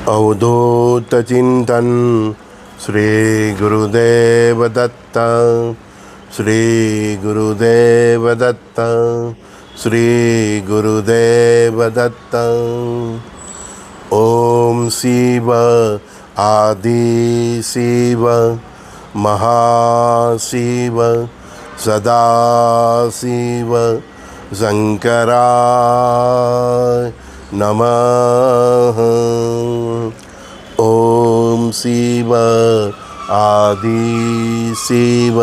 अवधूत चिंतन श्री गुरुदेव दत्त, श्री गुरुदेव दत्त, श्री गुरुदेव दत्त। ओम शिव आदि शिव महाशिव सदाशिव शंकराय नमः। ओम शिव आदि शिव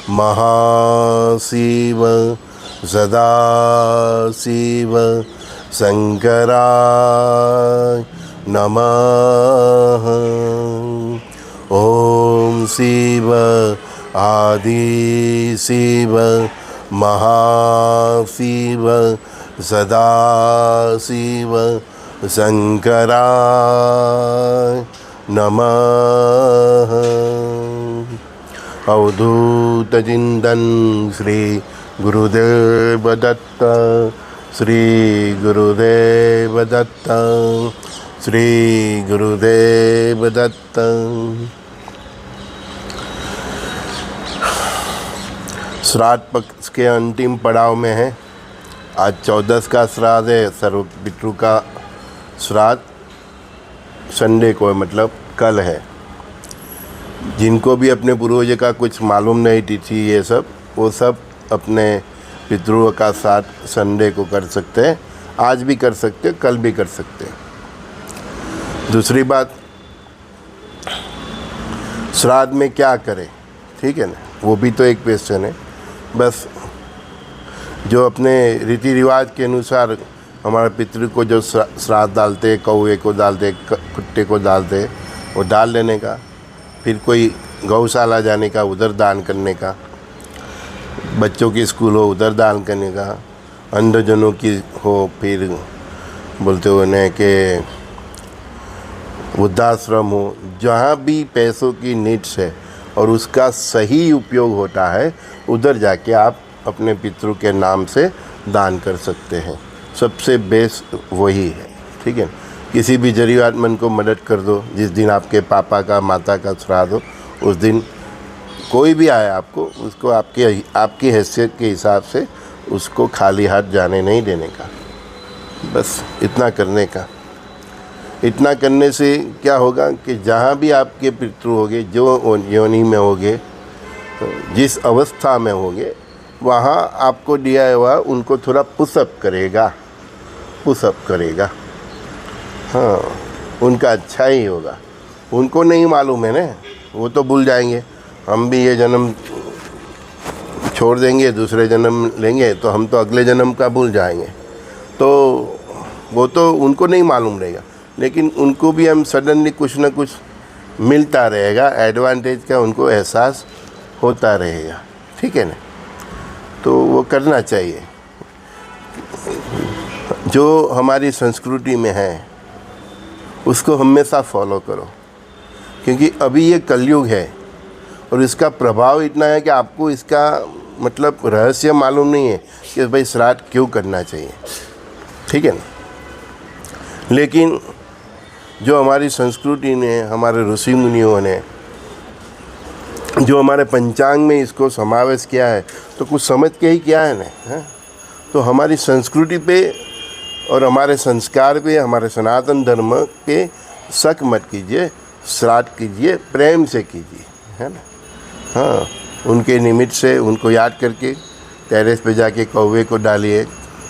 महाशिव सदाशिव शंकराय नमः। ओम शिव आदि शिव महाशिव सदाशिव शंकराय नमः। अवधूत चिंतन श्री गुरुदेव दत्त, श्री गुरुदेव दत्त, श्री गुरुदेव दत्त। श्राद्ध पक्ष के अंतिम पड़ाव में है। आज 14 का श्राद्ध है, सर्व पितृ का श्राद्ध संडे को, मतलब कल है। जिनको भी अपने पूर्वज का कुछ मालूम नहीं तिथि ये सब, वो सब अपने पितरों का श्राद्ध संडे को कर सकते हैं। आज भी कर सकते हैं, कल भी कर सकते हैं। दूसरी बात, श्राद्ध में क्या करें, ठीक है ना, वो भी तो एक क्वेश्चन है। बस जो अपने रीति रिवाज के अनुसार हमारे पितृ को जो श्राद्ध डालते, कौवे को डालते, कुत्ते को डालते, वो डाल लेने का। फिर कोई गौशाला जाने का, उधर दान करने का। बच्चों की स्कूल हो, उधर दान करने का। अंधजनों की हो, फिर बोलते हो न कि वृद्धाश्रम हो, जहाँ भी पैसों की नीड्स है और उसका सही उपयोग होता है, उधर जाके आप अपने पितरों के नाम से दान कर सकते हैं। सबसे बेस्ट वही है, ठीक है। किसी भी ज़रूरतमंद को मदद कर दो। जिस दिन आपके पापा का, माता का श्राद्ध हो, उस दिन कोई भी आए आपको, उसको आपकी हैसियत के हिसाब से उसको खाली हाथ जाने नहीं देने का। बस इतना करने का। इतना करने से क्या होगा कि जहाँ भी आपके पितृ होंगे, जो योनि में होंगे, जिस अवस्था में होंगे, वहाँ आपको दिया हुआ उनको थोड़ा पुशअप करेगा, हाँ, उनका अच्छा ही होगा। उनको नहीं मालूम है ना, वो तो भूल जाएंगे। हम भी ये जन्म छोड़ देंगे, दूसरे जन्म लेंगे, तो हम तो अगले जन्म का भूल जाएंगे। तो वो तो उनको नहीं मालूम रहेगा, लेकिन उनको भी हम सडनली कुछ ना कुछ मिलता रहेगा, एडवांटेज का उनको एहसास होता रहेगा, ठीक है ना। तो वो करना चाहिए। जो हमारी संस्कृति में है उसको हमेशा फॉलो करो, क्योंकि अभी ये कलयुग है और इसका प्रभाव इतना है कि आपको इसका मतलब रहस्य मालूम नहीं है कि भाई श्राद्ध क्यों करना चाहिए, ठीक है ना। लेकिन जो हमारी संस्कृति ने, हमारे ऋषि मुनियों ने जो हमारे पंचांग में इसको समावेश किया है, तो कुछ समझ के ही किया है ना, है? तो हमारी संस्कृति पे और हमारे संस्कार पे, हमारे सनातन धर्म पे शक मत कीजिए। श्राद्ध कीजिए, प्रेम से कीजिए, है ना। हाँ, उनके निमित्त से उनको याद करके टेरेस पे जाके कौवे को डालिए,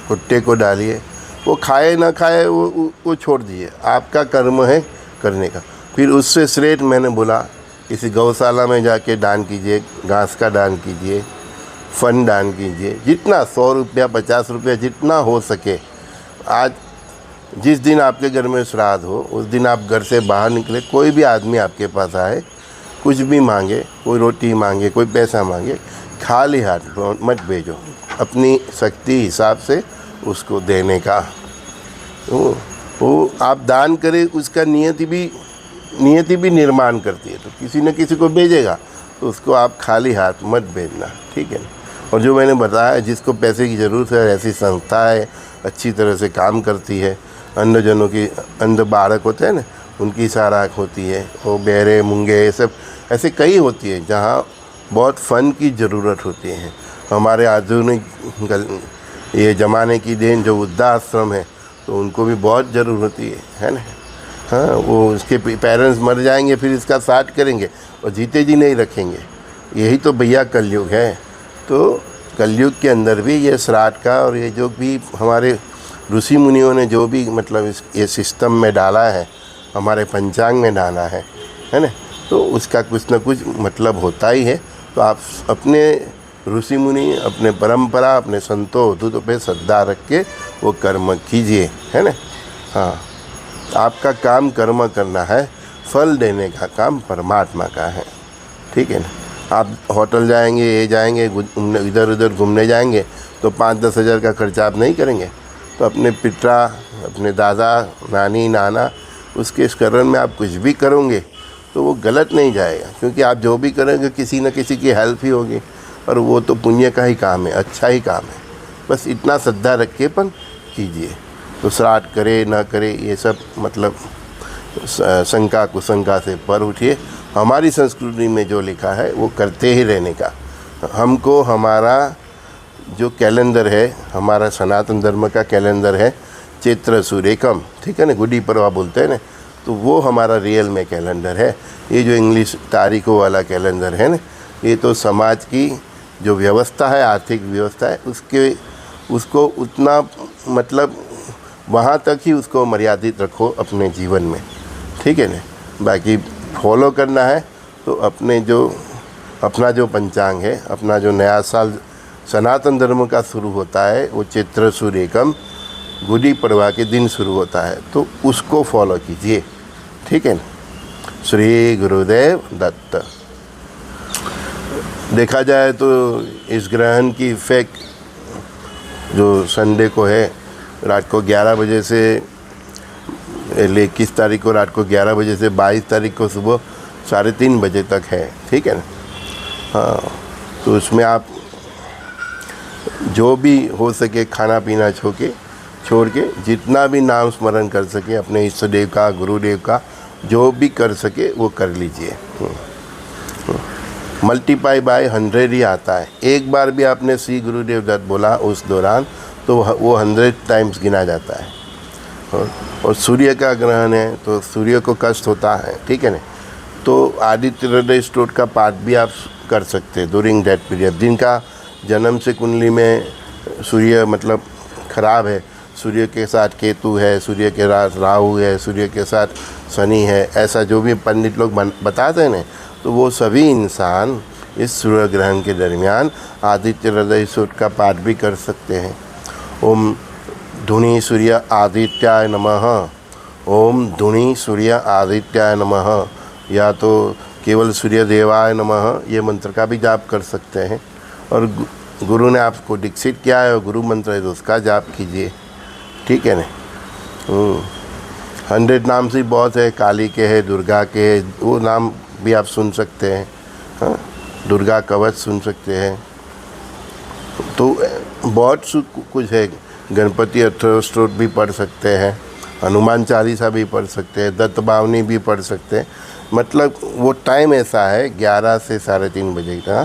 कुत्ते को डालिए। वो खाए ना खाए वो छोड़ दीजिए, आपका कर्म है करने का। फिर उससे श्रेष्ठ मैंने बोला, किसी गौशाला में जाके दान कीजिए, घास का दान कीजिए, फन दान कीजिए, जितना 100 रुपया 50 रुपया जितना हो सके। आज जिस दिन आपके घर में श्राद्ध हो, उस दिन आप घर से बाहर निकले, कोई भी आदमी आपके पास आए, कुछ भी मांगे, कोई रोटी मांगे, कोई पैसा मांगे, खाली हाथ मत भेजो। अपनी शक्ति हिसाब से उसको देने का। वो आप दान करें, उसका नियति भी निर्माण करती है। तो किसी न किसी को भेजेगा, तो उसको आप खाली हाथ मत भेजना, ठीक है। और जो मैंने बताया, जिसको पैसे की ज़रूरत है, ऐसी संस्थाएं अच्छी तरह से काम करती है। अंधजनों की, अंध बालक होते हैं ना, उनकी साराख होती है, वो बेरे मूंगे ये सब ऐसे कई होती है जहाँ बहुत फ़न की ज़रूरत होती है। हमारे आधुनिक ये ज़माने की देन जो वृद्धाश्रम है तो उनको भी बहुत ज़रूरत होती है ना। हाँ, वो उसके पेरेंट्स मर जाएंगे फिर इसका साथ करेंगे और जीते जी नहीं रखेंगे। यही तो भैया कलयुग है। तो कलयुग के अंदर भी ये श्राद्ध का और ये जो भी हमारे ऋषि मुनियों ने जो भी मतलब ये सिस्टम में डाला है, हमारे पंचांग में डाला है ना, तो उसका कुछ ना कुछ मतलब होता ही है। तो आप अपने ऋषि मुनि, अपने परंपरा, अपने संतों अवधूतों पे श्रद्धा रख के वो कर्म कीजिए, है ना। हाँ, आपका काम कर्म करना है, फल देने का काम परमात्मा का है, ठीक है ना। आप होटल जाएंगे, ये जाएंगे, इधर उधर घूमने जाएंगे तो 5-10 हज़ार का खर्चा आप नहीं करेंगे। तो अपने पिता, अपने दादा, नानी, नाना, उसके स्मरण में आप कुछ भी करोगे तो वो गलत नहीं जाएगा, क्योंकि आप जो भी करेंगे किसी न किसी की हेल्प ही होगी और वो तो पुण्य का ही काम है, अच्छा ही काम है। बस इतना श्रद्धा रख के अपन कीजिए। तो श्राद्ध करे ना करे ये सब मतलब शंका कुशंका से पर उठिए। हमारी संस्कृति में जो लिखा है वो करते ही रहने का। हमको हमारा जो कैलेंडर है, हमारा सनातन धर्म का कैलेंडर है चैत्र सूर्यकम, ठीक है ना, गुड़ी पड़वा बोलते हैं ना, तो वो हमारा रियल में कैलेंडर है। ये जो इंग्लिश तारीखों वाला कैलेंडर है ना, ये तो समाज की जो व्यवस्था है, आर्थिक व्यवस्था है, उसको उतना मतलब वहाँ तक ही उसको मर्यादित रखो अपने जीवन में, ठीक है ना। बाकी फॉलो करना है तो अपना जो पंचांग है, अपना जो नया साल सनातन धर्म का शुरू होता है वो चैत्र सूर्यकम गुड़ी पड़वा के दिन शुरू होता है, तो उसको फॉलो कीजिए, ठीक है ना। श्री गुरुदेव दत्त। देखा जाए तो इस ग्रहण की इफेक्ट जो संडे को है, रात को 11 बजे से 21 तारीख को रात को 11 बजे से 22 तारीख को सुबह 3:30 बजे तक है, ठीक है ना। हाँ, तो उसमें आप जो भी हो सके खाना पीना छोड़ के जितना भी नाम स्मरण कर सके अपने इष्ट देव का, गुरुदेव का, जो भी कर सके वो कर लीजिए। मल्टीप्लाई बाय 100 ही आता है। एक बार भी आपने श्री गुरुदेव दत्त बोला उस दौरान तो वो 100 टाइम्स गिना जाता है। और सूर्य का ग्रहण है तो सूर्य को कष्ट होता है, ठीक है ना। तो आदित्य हृदय स्तोत्र का पाठ भी आप कर सकते हैं ड्यूरिंग दैट पीरियड। जिनका जन्म से कुंडली में सूर्य मतलब खराब है, सूर्य के साथ केतु है, सूर्य के साथ राहु है, सूर्य के साथ शनि है, ऐसा जो भी पंडित लोग बताते हैं ना, तो वो सभी इंसान इस सूर्य ग्रहण के दरमियान आदित्य हृदय स्तोत्र का पाठ भी कर सकते हैं। ओम धुनि सूर्य आदित्याय नमः, ओम धुनि सूर्य आदित्याय नमः, या तो केवल सूर्य देवाय नमः, ये मंत्र का भी जाप कर सकते हैं। और गुरु ने आपको दीक्षित किया है और गुरु मंत्र है तो उसका जाप कीजिए, ठीक है ना। 100 नाम से बहुत है, काली के है, दुर्गा के है, वो नाम भी आप सुन सकते हैं। हाँ, दुर्गा कवच सुन सकते हैं। तो बहुत कुछ है। गणपति अष्टोत्तर स्तोत्र भी पढ़ सकते हैं, हनुमान चालीसा भी पढ़ सकते हैं, दत्त बावनी भी पढ़ सकते हैं। मतलब वो टाइम ऐसा है 11 से 3:30 बजे का,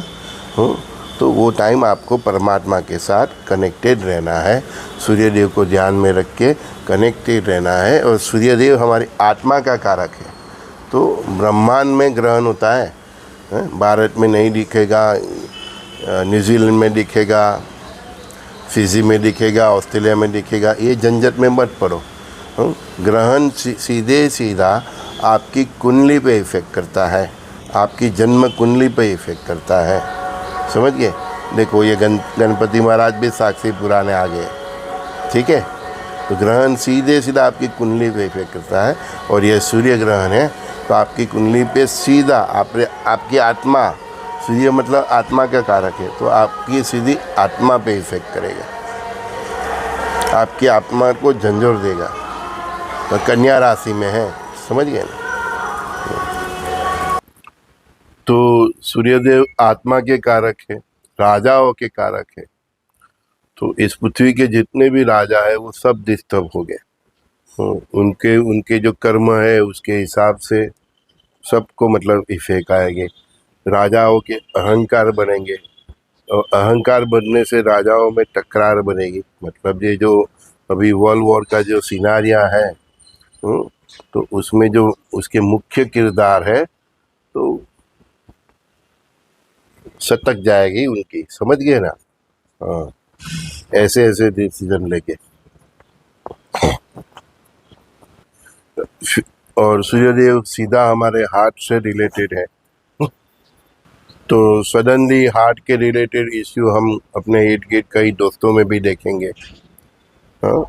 तो वो टाइम आपको परमात्मा के साथ कनेक्टेड रहना है, सूर्यदेव को ध्यान में रख के कनेक्टेड रहना है। और सूर्यदेव हमारी आत्मा का कारक है। तो ब्रह्मांड में ग्रहण होता है, भारत में नहीं दिखेगा, न्यूजीलैंड में दिखेगा, फिजी में दिखेगा, ऑस्ट्रेलिया में दिखेगा, ये झंझट में मत पड़ो। ग्रहण सीधा आपकी कुंडली पे इफ़ेक्ट करता है, आपकी जन्म कुंडली पे इफ़ेक्ट करता है, समझ गए। देखो ये गणपति महाराज भी साक्षी पुराने आ गए, ठीक है। तो ग्रहण सीधा आपकी कुंडली पे इफेक्ट करता है। और ये सूर्य ग्रहण है तो आपकी कुंडली पे सीधा आपकी आत्मा, सूर्य मतलब आत्मा का कारक है, तो आपकी सीधी आत्मा पे इफेक्ट करेगा, आपकी आत्मा को झंझोर देगा। तो कन्या राशि में है, समझ गए ना। तो सूर्यदेव आत्मा के कारक है, राजाओं के कारक है। तो इस पृथ्वी के जितने भी राजा है वो सब डिस्टर्ब हो गए, उनके उनके जो कर्म है उसके हिसाब से सबको मतलब इफेक्ट आएंगे। राजाओं के अहंकार बनेंगे और अहंकार बनने से राजाओं में टकरार बनेगी। मतलब ये जो अभी वर्ल्ड वॉर का जो सिनारिया है, हम्म, तो उसमें जो उसके मुख्य किरदार है तो सटक जाएगी उनकी, समझ गए ना। हाँ, ऐसे ऐसे डिसीजन लेके। और सूर्यदेव सीधा हमारे हार्ट से रिलेटेड है, तो सडनली हार्ट के रिलेटेड इश्यू हम अपने इर्द गिर्द कई दोस्तों में भी देखेंगे। हाँ,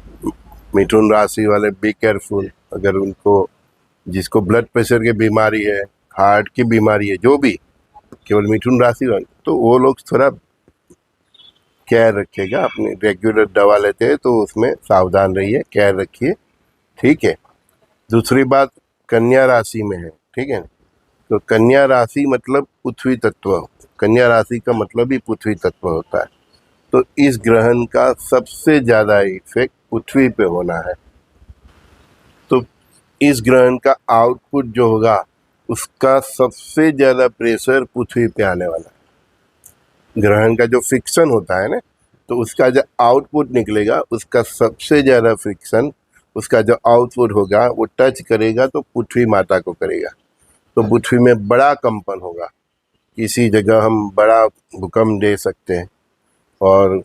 मिथुन राशि वाले बी केयरफुल। अगर उनको, जिसको ब्लड प्रेशर की बीमारी है, हार्ट की बीमारी है, जो भी, केवल मिथुन राशि वाले, तो वो लोग थोड़ा केयर रखिएगा। अपनी रेगुलर दवा लेते हैं तो उसमें सावधान रहिए, केयर रखिए, ठीक है। दूसरी बात, कन्या राशि में है, ठीक है। तो कन्या राशि मतलब पृथ्वी तत्व, कन्या राशि का मतलब ही पृथ्वी तत्व होता है। तो इस ग्रहण का सबसे ज़्यादा इफेक्ट पृथ्वी पे होना है। तो इस ग्रहण का आउटपुट जो होगा उसका सबसे ज़्यादा प्रेशर पृथ्वी पे आने वाला है। ग्रहण का जो फ्रिक्शन होता है ना, तो उसका जो आउटपुट निकलेगा उसका सबसे ज़्यादा फ्रिक्शन, उसका जो आउटपुट होगा वो टच करेगा तो पृथ्वी माता को करेगा। तो पृथ्वी में बड़ा कंपन होगा, किसी जगह हम बड़ा भूकंप दे सकते हैं। और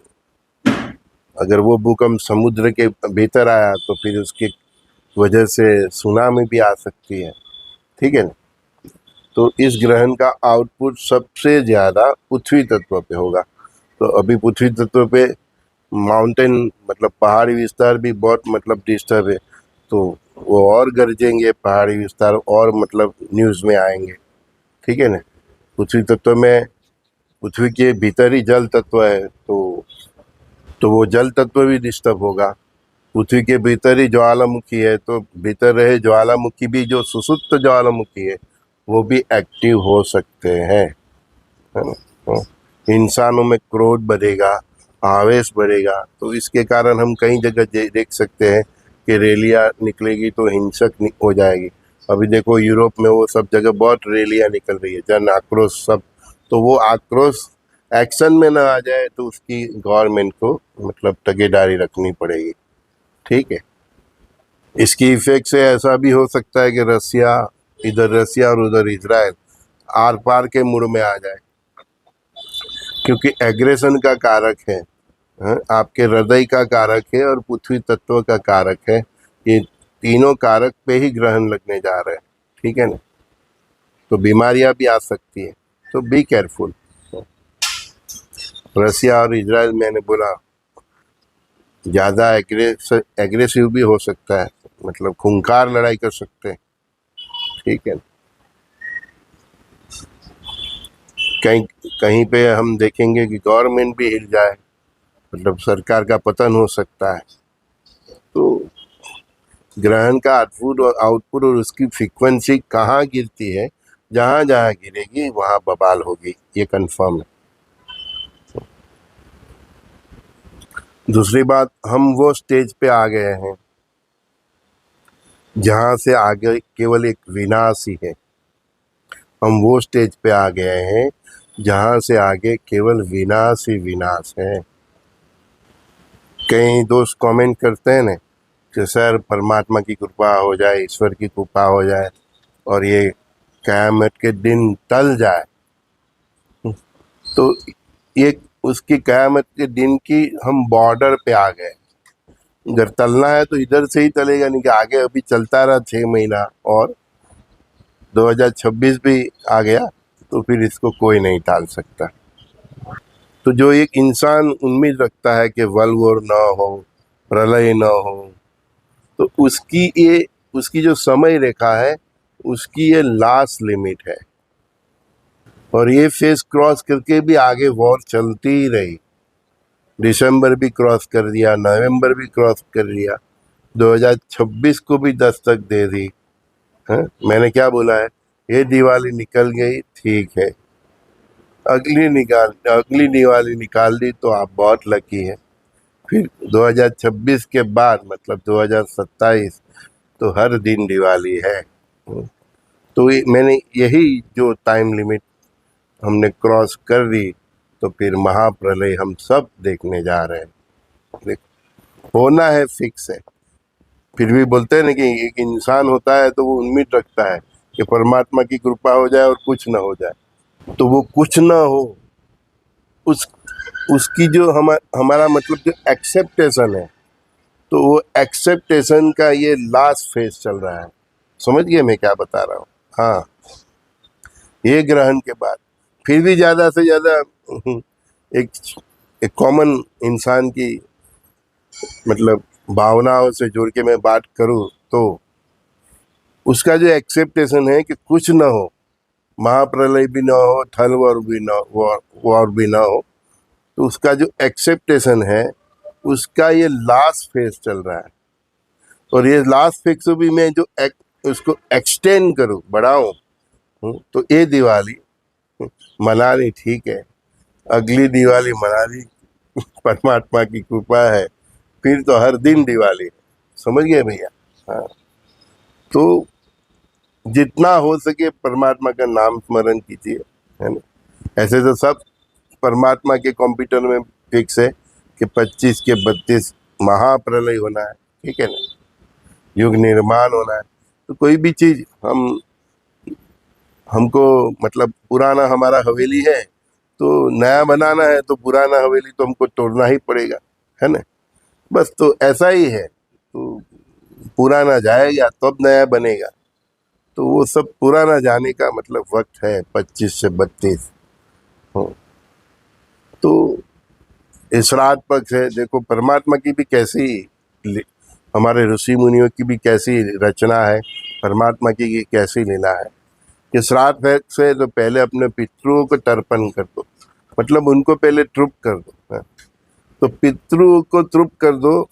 अगर वो भूकंप समुद्र के भीतर आया तो फिर उसकी वजह से सुनामी भी आ सकती है, ठीक है ना। तो इस ग्रहण का आउटपुट सबसे ज़्यादा पृथ्वी तत्व पे होगा। तो अभी पृथ्वी तत्व पे माउंटेन मतलब पहाड़ी विस्तार भी बहुत मतलब डिस्टर्ब है, तो वो और गरजेंगे पहाड़ी विस्तार, और मतलब न्यूज़ में आएंगे, ठीक है ना। पृथ्वी तत्व में, पृथ्वी के भीतर ही जल तत्व है, तो वो जल तत्व भी डिस्टर्ब होगा। पृथ्वी के भीतर ही ज्वालामुखी है, तो भीतर रहे ज्वालामुखी भी, जो सुसुप्त ज्वालामुखी है वो भी एक्टिव हो सकते हैं, है ना। हाँ। इंसानों में क्रोध बढ़ेगा, आवेश बढ़ेगा। तो इसके कारण हम कई जगह देख सकते हैं कि रैलियाँ निकलेगी तो हिंसक हो जाएगी। अभी देखो यूरोप में वो सब जगह बहुत रैलियाँ निकल रही है, जन आक्रोश सब। तो वो आक्रोश एक्शन में ना आ जाए तो उसकी गवर्नमेंट को मतलब तगेदारी रखनी पड़ेगी, ठीक है। इसकी इफेक्ट से ऐसा भी हो सकता है कि रसिया, इधर रसिया और उधर इजराइल आर पार के मुड़ में आ जाए, क्योंकि एग्रेशन का कारक है, हाँ, आपके हृदय का कारक है और पृथ्वी तत्व का कारक है। ये तीनों कारक पे ही ग्रहण लगने जा रहे हैं, ठीक है ना। तो बीमारियां भी आ सकती है, तो बी केयरफुल। रसिया और इजराइल, मैंने बोला, ज़्यादा एग्रेसिव भी हो सकता है, मतलब खूंखार लड़ाई कर सकते हैं, ठीक है। कहीं कहीं पे हम देखेंगे कि गवर्नमेंट भी हिल जाए, मतलब सरकार का पतन हो सकता है। तो ग्रहण का आउटपुट और उसकी फ्रीक्वेंसी कहाँ गिरती है, जहाँ जहाँ गिरेगी वहाँ बवाल होगी, ये कंफर्म है। दूसरी बात, हम वो स्टेज पे आ गए हैं जहाँ से आगे केवल एक विनाश ही है। हम वो स्टेज पे आ गए हैं जहाँ से आगे केवल विनाश ही विनाश है। कई दोस्त कमेंट करते हैं ना कि सर परमात्मा की कृपा हो जाए, ईश्वर की कृपा हो जाए और ये क़यामत के दिन टल जाए। तो ये उसकी क़यामत के दिन की हम बॉर्डर पे आ गए। अगर टलना है तो इधर से ही टलेगा, नहीं कि आगे अभी चलता रहा 6 महीना और 2026 भी आ गया तो फिर इसको कोई नहीं टाल सकता। तो जो एक इंसान उम्मीद रखता है कि वर्ल्ड वॉर ना हो, प्रलय ना हो, तो उसकी जो समय रेखा है उसकी ये लास्ट लिमिट है। और ये फेज क्रॉस करके भी आगे वॉर चलती ही रही। दिसंबर भी क्रॉस कर दिया, नवंबर भी क्रॉस कर लिया, 2026 को भी दस्तक दे दी है। मैंने क्या बोला है, ये दिवाली निकल गई ठीक है, अगली दिवाली निकाल दी तो आप बहुत लकी हैं। फिर 2026 के बाद मतलब 2027 तो हर दिन दिवाली है। तो मैंने यही जो टाइम लिमिट हमने क्रॉस कर दी, तो फिर महाप्रलय हम सब देखने जा रहे हैं। होना है, फिक्स है। फिर भी बोलते हैं ना कि एक इंसान होता है तो वो उम्मीद रखता है कि परमात्मा की कृपा हो जाए और कुछ ना हो जाए। तो वो कुछ ना हो, उस उसकी जो हमारा मतलब जो एक्सेप्टेशन है, तो वो एक्सेप्टेशन का ये लास्ट फेज चल रहा है। समझ गए मैं क्या बता रहा हूँ? हाँ, ये ग्रहण के बाद फिर भी ज़्यादा से ज़्यादा एक एक कॉमन इंसान की मतलब भावनाओं से जुड़ के मैं बात करूँ तो उसका जो एक्सेप्टेशन है कि कुछ ना हो, महाप्रलय भी ना हो, थल वॉर भी ना वॉर भी ना हो, तो उसका जो एक्सेप्टेशन है उसका ये लास्ट फेज चल रहा है। और ये लास्ट फेज को भी मैं जो उसको एक्सटेंड करूँ, बढ़ाऊँ, तो ये दिवाली मना ली, ठीक है, अगली दिवाली मना ली, परमात्मा की कृपा है, फिर तो हर दिन दिवाली है। समझ गए भैया? हाँ, तो जितना हो सके परमात्मा का नाम स्मरण कीजिए, है ना। ऐसे तो सब परमात्मा के कंप्यूटर में फिक्स है कि 25 के 32 महाप्रलय होना है, ठीक है ना, युग निर्माण होना है। तो कोई भी चीज़ हमको मतलब पुराना हमारा हवेली है तो नया बनाना है, तो पुराना हवेली तो हमको तोड़ना ही पड़ेगा, है ना। बस तो ऐसा ही है, तो पुराना जाएगा तब नया बनेगा। तो वो सब पुराना जाने का मतलब वक्त है 25 से 32। तो इस रात पक्ष है, देखो परमात्मा की भी कैसी, हमारे ऋषि मुनियों की भी कैसी रचना है, परमात्मा की कैसी लीला है कि श्राद्ध पक्ष से तो पहले अपने पितरों को तर्पण कर दो, मतलब उनको पहले तृप्त कर दो। तो पितरों को तृप्त कर दो,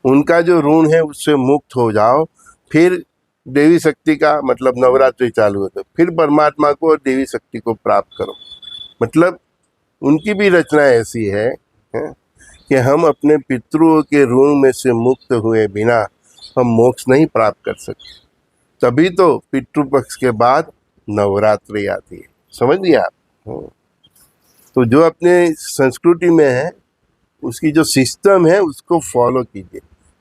उनका जो ऋण है उससे मुक्त हो जाओ, फिर देवी शक्ति का मतलब नवरात्रि चालू होता है, फिर परमात्मा को और देवी शक्ति को प्राप्त करो। मतलब उनकी भी रचना ऐसी है कि हम अपने पितरों के ऋण में से मुक्त हुए बिना हम मोक्ष नहीं प्राप्त कर सकते। तभी तो पितृपक्ष के बाद नवरात्रि आती है। समझ लिया आप? तो जो अपने संस्कृति में है उसकी जो सिस्टम है उसको फॉलो कीजिए।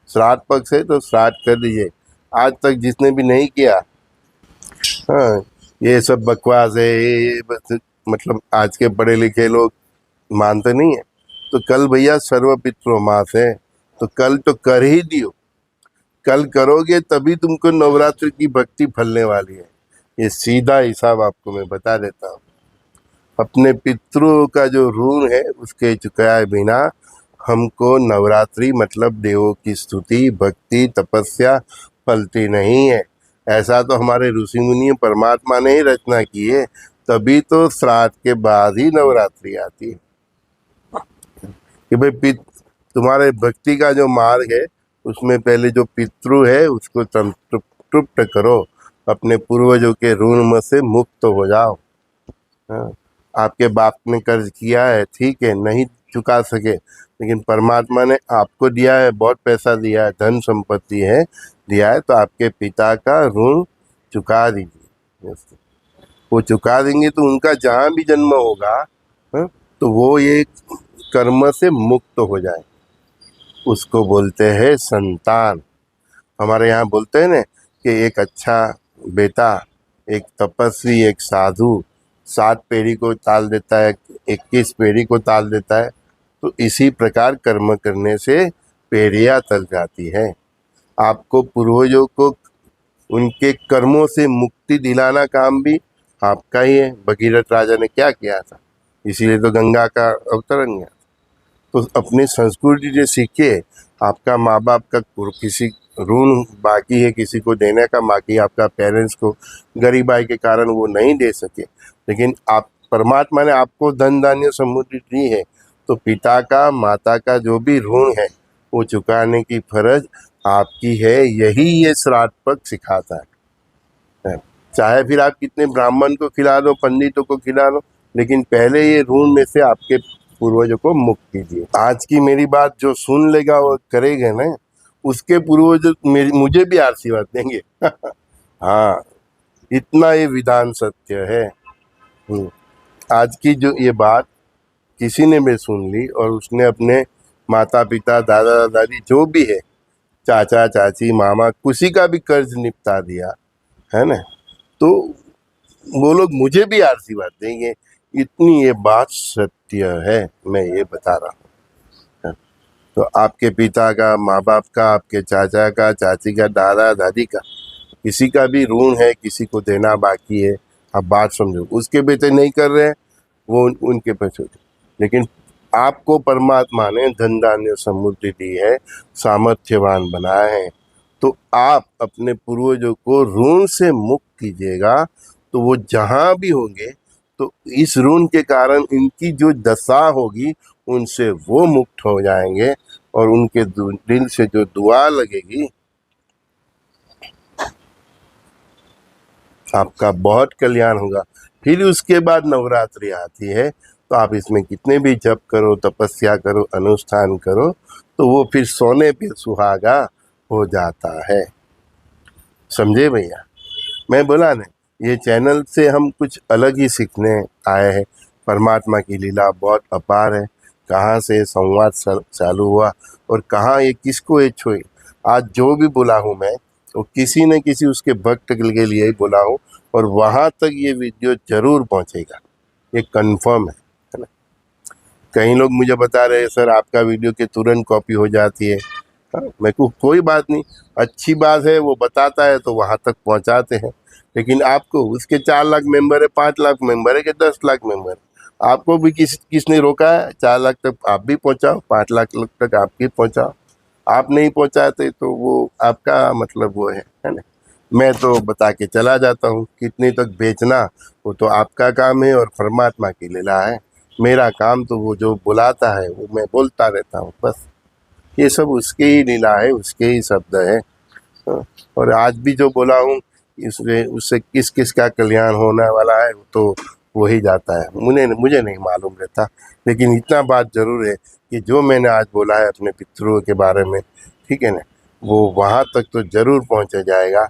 श्राद्ध पक्ष है तो श्राद्ध कर दीजिए। आज तक जिसने भी नहीं किया, हाँ, ये सब बकवास है, ये बस मतलब आज के पढ़े लिखे लोग मानते नहीं है। तो कल भैया सर्व पितरो मास है, तो कल तो कर ही दियो। कल करोगे तभी तुमको नवरात्रि की भक्ति फलने वाली है। ये सीधा हिसाब आपको मैं बता देता हूँ। अपने पितरों का जो ऋण है उसके चुकाए बिना हमको नवरात्रि मतलब देवों की स्तुति, भक्ति, तपस्या फलती नहीं है। ऐसा तो हमारे ऋषि मुनि परमात्मा ने ही रचना की है, तभी तो श्राद्ध के बाद ही नवरात्रि आती है कि भाई तुम्हारे भक्ति का जो मार्ग है उसमें पहले जो पितृ है उसको तृप्त करो, अपने पूर्वजों के ऋण में से मुक्त हो जाओ। हाँ, आपके बाप ने कर्ज किया है, ठीक है, नहीं चुका सके, लेकिन परमात्मा ने आपको दिया है, बहुत पैसा दिया है, धन संपत्ति है दिया है, तो आपके पिता का ऋण चुका दीजिए। वो चुका देंगे तो उनका जहाँ भी जन्म होगा, हाँ, तो वो ये कर्म से मुक्त हो जाए, उसको बोलते हैं संतान। हमारे यहाँ बोलते हैं ना कि एक अच्छा बेटा, एक तपस्वी, एक साधु 7 पीढ़ी को ताल देता है, 21 पीढ़ी को ताल देता है। तो इसी प्रकार कर्म करने से पीढ़ियाँ तल जाती है। आपको पूर्वजों को उनके कर्मों से मुक्ति दिलाना काम भी आपका ही है। भगीरथ राजा ने क्या किया था, इसीलिए तो गंगा का अवतरण किया। तो अपनी संस्कृति से सीखिए। आपका माँ बाप का किसी ऋण बाकी है किसी को देने का, बाकी आपका पेरेंट्स को गरीबाई के कारण वो नहीं दे सके, लेकिन आप परमात्मा ने आपको धन धान्य समृद्धि दी है, तो पिता का माता का जो भी ऋण है वो चुकाने की फर्ज आपकी है। यही ये श्राद्ध पक्ष सिखाता है। चाहे फिर आप कितने ब्राह्मण को खिला दो, पंडितों को खिला दो, लेकिन पहले ये ऋण में से आपके पूर्वजों को मुक्त कीजिए। आज की मेरी बात जो सुन लेगा वो करेगा ना, उसके पूर्वज मुझे भी आशीर्वाद देंगे। हाँ, इतना ये विधान सत्य है। आज की जो ये बात किसी ने भी सुन ली और उसने अपने माता पिता दादा दादी जो भी है, चाचा चाची मामा, किसी का भी कर्ज निपटा दिया है ना, तो वो लोग मुझे भी आशीर्वाद देंगे। इतनी ये बात सत्य है, मैं ये बता रहा हूँ। तो आपके पिता का, माँ बाप का, आपके चाचा का, चाची का, दादा दादी का, किसी का भी ऋण है, किसी को देना बाकी है, आप बात समझो। उसके बेटे नहीं कर रहे हैं, वो उनके पैसे, लेकिन आपको परमात्मा ने धन धान्य समृद्धि दी है, सामर्थ्यवान बनाया है, तो आप अपने पूर्वजों को ऋण से मुक्त कीजिएगा, तो वो जहाँ भी होंगे तो इस ऋण के कारण इनकी जो दशा होगी उनसे वो मुक्त हो जाएंगे, और उनके दिल से जो दुआ लगेगी आपका बहुत कल्याण होगा। फिर उसके बाद नवरात्रि आती है, तो आप इसमें कितने भी जप करो, तपस्या करो, अनुष्ठान करो, तो वो फिर सोने पे सुहागा हो जाता है। समझे भैया? मैं बोला ना, ये चैनल से हम कुछ अलग ही सीखने आए हैं। परमात्मा की लीला बहुत अपार है। कहाँ से संवाद चालू हुआ और कहाँ ये किसको ये छोई। आज जो भी बोला हूँ मैं, तो किसी न किसी उसके भक्त के लिए ही बोला हूँ, और वहाँ तक ये वीडियो जरूर पहुँचेगा, ये कंफर्म है ना। कई लोग मुझे बता रहे हैं सर आपका वीडियो के तुरंत कॉपी हो जाती है। हाँ, मैं को कोई बात नहीं, अच्छी बात है, वो बताता है तो वहाँ तक पहुँचाते हैं। लेकिन आपको उसके 4 लाख मेंबर है, 5 लाख मेंबर है कि 10 लाख मेंबर है, आपको भी किसने रोका है? 4 लाख तक आप भी पहुँचाओ, 5 लाख तक आप भी पहुँचाओ। आप नहीं पहुँचाते तो वो आपका मतलब वो है ना। मैं तो बता के चला जाता हूँ, कितने तक बेचना वो तो आपका काम है और परमात्मा की लीला है। मेरा काम तो वो जो बुलाता है वो मैं बोलता रहता हूँ, बस। ये सब उसके ही लीला है, उसके ही शब्द है। और आज भी जो बोला हूँ इसमें उससे किस किस का कल्याण होने वाला है तो वही जाता है, मुझे नहीं मालूम रहता। लेकिन इतना बात जरूर है कि जो मैंने आज बोला है अपने पितरों के बारे में, ठीक है ना, वो वहाँ तक तो ज़रूर पहुँचा जाएगा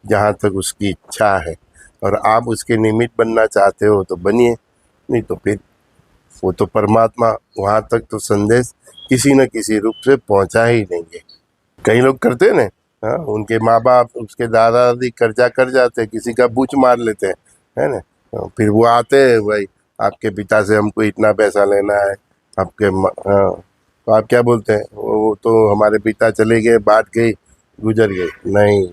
जहाँ तक उसकी इच्छा है। और आप उसके निमित्त बनना चाहते हो तो बनिए, नहीं तो फिर वो तो परमात्मा वहाँ तक तो संदेश किसी न किसी रूप से पहुँचा ही देंगे। कई लोग करते हैं ना, हाँ, उनके माँ बाप, उसके दादा दादी कर्जा कर जाते हैं, किसी का बूच मार लेते हैं, है ना। फिर वो आते हैं, भाई आपके पिता से हमको इतना पैसा लेना है, आपके हाँ, तो आप क्या बोलते हैं? वो तो हमारे पिता चले गए, बात गई, गुजर गए। नहीं,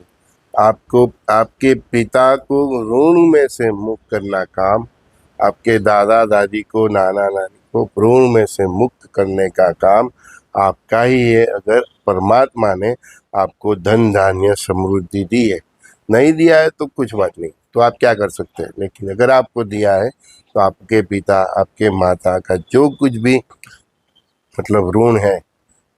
आपको आपके पिता को ऋण में से मुक्त करना काम, आपके दादा दादी को, नाना नानी को ऋण में से मुक्त करने का काम आपका ही है। अगर परमात्मा ने आपको धन धान्य समृद्धि दी है, नहीं दिया है तो कुछ बात नहीं, तो आप क्या कर सकते हैं। लेकिन अगर आपको दिया है तो आपके पिता, आपके माता का जो कुछ भी मतलब ऋण है,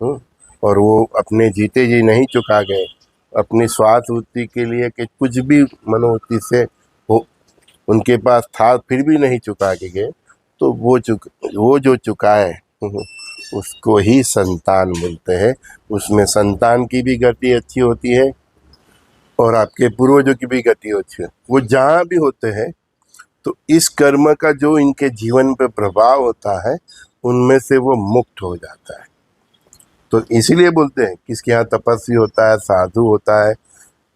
और वो अपने जीते जी नहीं चुका गए, अपनी स्वार्थ वृत्ति के लिए कि कुछ भी मनोवृत्ति से हो उनके पास था फिर भी नहीं चुका के गए, तो वो जो चुका है उसको ही संतान बोलते हैं। उसमें संतान की भी गति अच्छी होती है और आपके पूर्वजों की भी गति होती है। वो जहाँ भी होते हैं तो इस कर्म का जो इनके जीवन पे प्रभाव होता है उनमें से वो मुक्त हो जाता है। तो इसीलिए बोलते हैं किसके यहाँ तपस्वी होता है, साधु होता है,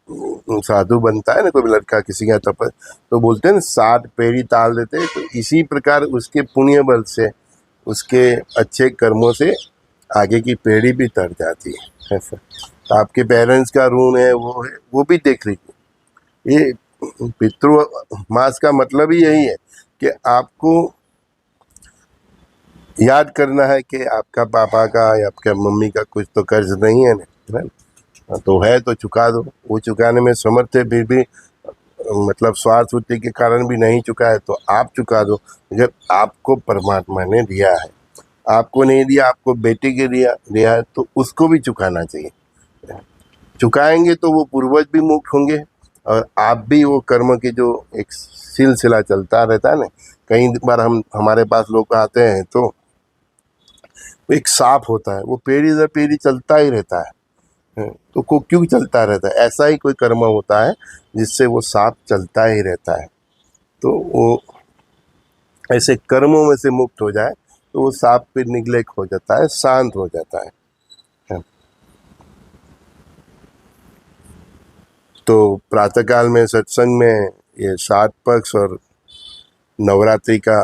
साधु बनता है ना कोई लड़का किसी का तो बोलते हैं ना 60 पेड़ी ताल देते हैं। तो इसी प्रकार उसके पुण्य बल से, उसके अच्छे कर्मों से आगे की पेड़ी भी तर जाती है। ऐसा तो आपके पेरेंट्स का ऋण है, वो भी देख लीजिए। ये पितृ मास का मतलब ही यही है कि आपको याद करना है कि आपका पापा का या आपका मम्मी का कुछ तो कर्ज नहीं है ना, तो है तो चुका दो। वो चुकाने में समर्थ है फिर भी मतलब स्वार्थ वृत्ति के कारण भी नहीं चुका है तो आप चुका दो। जब आपको परमात्मा ने दिया है, आपको नहीं दिया, आपको बेटे के दिया है तो उसको भी चुकाना चाहिए। चुकाएंगे तो वो पूर्वज भी मुक्त होंगे और आप भी, वो कर्म की जो एक सिलसिला चलता रहता है ना। कई बार हमारे पास लोग आते हैं तो एक सांप होता है, वो पीढ़ी दर पीढ़ी चलता ही रहता है तो को क्यों चलता रहता है? ऐसा ही कोई कर्म होता है जिससे वो सांप चलता ही रहता है। तो वो ऐसे कर्मों में से मुक्त हो जाए तो वो सांप फिर निग्लेक्ट हो जाता है, शांत हो जाता है। तो प्रातःकाल में सत्संग में ये 7 पक्ष और नवरात्रि का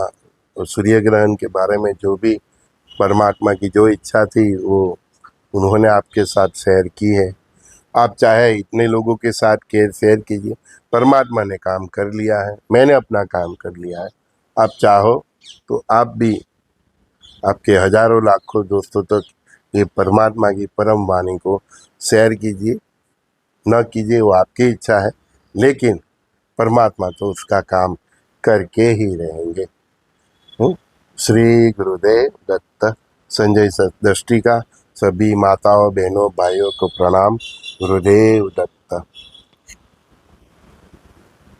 और सूर्य ग्रहण के बारे में जो भी परमात्मा की जो इच्छा थी वो उन्होंने आपके साथ शेयर की है। आप चाहे इतने लोगों के साथ शेयर कीजिए, परमात्मा ने काम कर लिया है, मैंने अपना काम कर लिया है। आप चाहो तो आप भी आपके हजारों लाखों दोस्तों तक ये परमात्मा की परम वाणी को शेयर कीजिए। न कीजिए वो आपकी इच्छा है, लेकिन परमात्मा तो उसका काम करके ही रहेंगे। श्री गुरुदेव दत्त। संजय दृष्टि का सभी माताओं बहनों भाइयों को प्रणाम। गुरुदेव दत्त।